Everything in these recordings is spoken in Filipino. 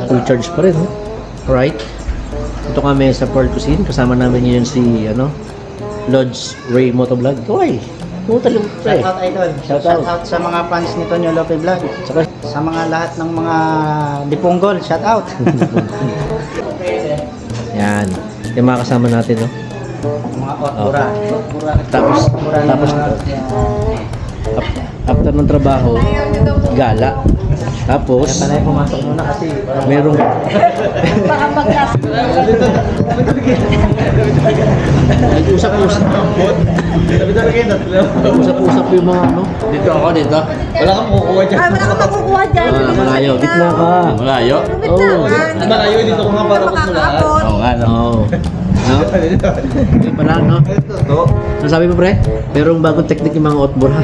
Full charge pa rin, no? Alright. Ito kami sa Pearl Cuisine. Kasama namin yun si, Lodge Ray Motovlog. Uy! Pumunta lang, pre. Shout out, idol. Shout out sa mga fans ni Tonyo Lope Vlog. Saka, Sa mga lahat ng mga dipunggol, shout out. yan. Yung mga kasama natin, no? Mga otbura. Tapos, after ng trabaho, gala. Tapos, Panay pumasok muna kasi merong usap-usap yung mga Dito ako, dito. Wala kang kukuha dyan. Ay, wala kang makukuha dyan. malayo, gitna ka. Malayo? Malayo dito ko nga para magmulaan. Oo nga, no? Oo. No? Yung pala, no? Ano sabi mo, pre? Pero yung bagong technique yung mga outboard, ha?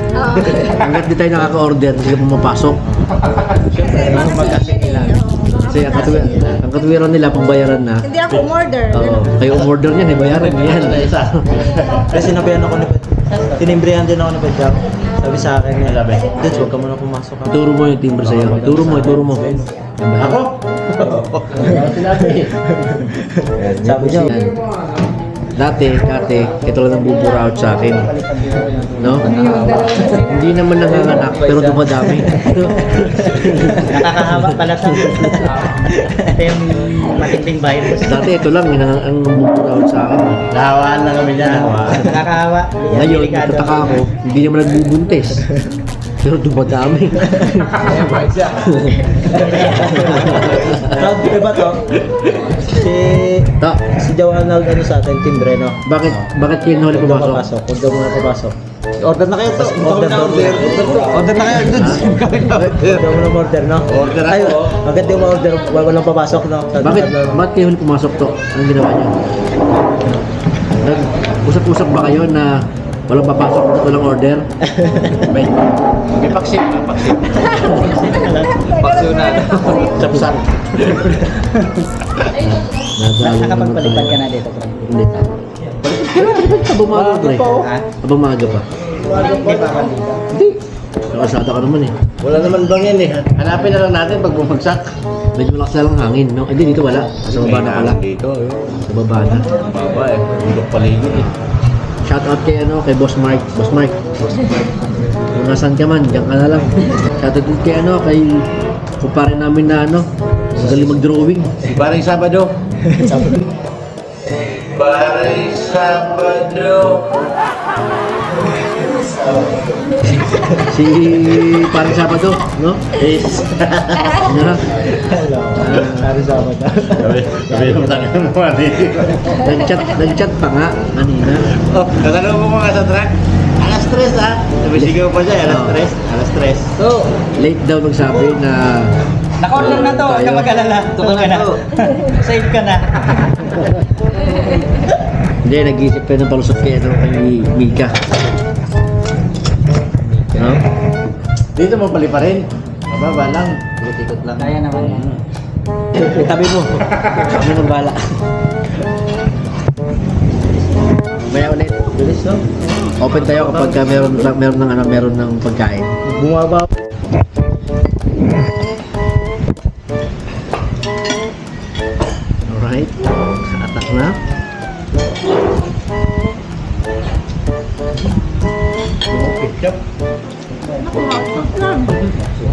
Hanggat di tayo nakaka-order, hindi ka pumapasok. Siyempre, kasi ang katuwiran nila, pagbayaran na. Hindi ako umorder. Oo. Kayo umorder niyan, bayaran niyan. kasi sinabihan ako ni tinimbrihan din ako ni Pedjak. Sabi sa akin niya, Dudes, huwag ka muna pumasok. Turo mo yung timbre sa'yo. Turo mo. Ako? Sabi niya, dati, ito lang ang bubura out sa akin. No? Hindi naman nanganganak, pero dumadami. Nakakahawa pala sa ito yung matinding virus. Dati ito lang ang bubura out sa akin. Nahawaan na kami dyan. Nakakahawa. Ngayon, nagtataka ako, hindi naman nagbubuntis. Pero dumadami. Proud ko ba to? Si Jawan nag sa atin, timbre, no? Bakit kinuhuli pumasok? Huwag daw muna papasok. Order na kayo to. Order na kayo, dudes. Huwag daw muna order, no? Order Ay, ako. agad yung order, walang papasok, no? Bakit kinuhuli pumasok to? Anong ginawa niyo? Usap-usap ba kayo na walang papasok at walang order? May paksit. Paksuna. Sapsap. Nakapagpalitan ka na dito, bro. Hindi. Pero abang maaga pre. Abang maaga pa. Hindi pa kami. Hindi. Nakasada ka naman eh. Wala naman bang yan eh. Hanapin na lang natin pag bumagsak. Medyo malakas na lang hangin, no? Hindi, dito wala. Sa baba na pala. Dito eh. Sa baba na. Baba eh. Bundok paligid eh. Shout out kay Boss Mark. Kung nasan ka man, diyan ka na lang. Shout out kay kay kumpare namin na magaling mag-drawing. Parang Sabado. Parang Sabado. Si parang Sabado, no? Yes. Na. Sorry sa mata. Sabi yung tangan mo Nag-chat pa nga kanina. Oh, natanong mo mga sa truck. Alas 3 ha. Nabisigaw pa siya. Alas 3. So, Late daw magsabi na naka-order na to, huwag ka mag-alala. Tukol ka na. Save ka na. hindi, nag-iisip kayo ng palusot kay Mika. No? Dito mo pali pa rin. Mababa lang. Ikot lang. Kaya naman yan. Tabi mo. Kami nang bala. Maya ulit. Bilis, no? Open tayo kapag meron ng pagkain. Bumaba. Alright. Atak na. Ketchup.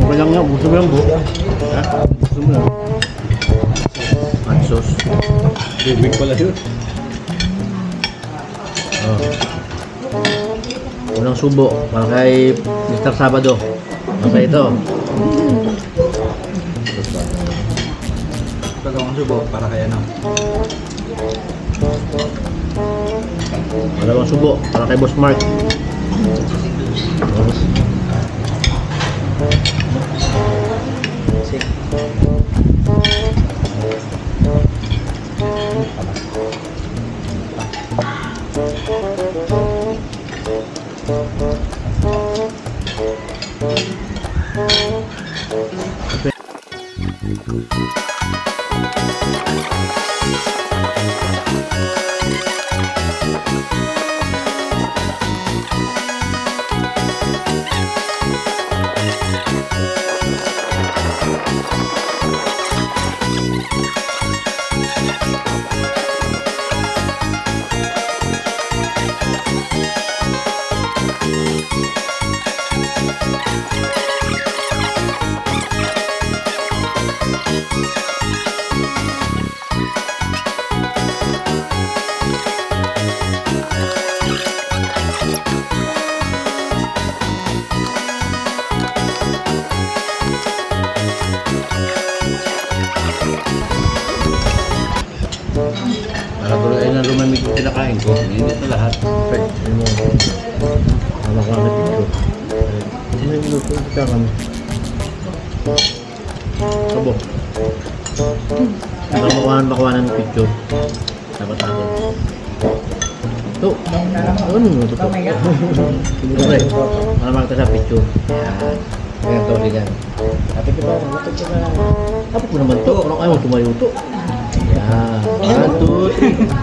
Okay lang yan. Gusto mo lang buo. Ha? Gusto mo lang. Hot sauce. Bibig pala yun. Unang subo. Para kay Mr. Sabado. Masa ito. Pagkakang subo para kaya na. Dalawang subo. Para kay Boss Mark. Para tuloy ay na lumamig yung kinakain ko. Hindi na lahat. Okay, ayun mo. Ano ko na picture. Ano yung luto? Kita kami. Sabo. Ano makuha ng picture? Dapat natin. Ito. Ano yung luto? Oh my God. Pre, malamang ka sa picture. Yan. Ganyan to, ligan. Lapit ko ba? Lapit ko ba? Lapit mo naman to. Ano kaya mo tumayo to? Yan. 1, 2, 3.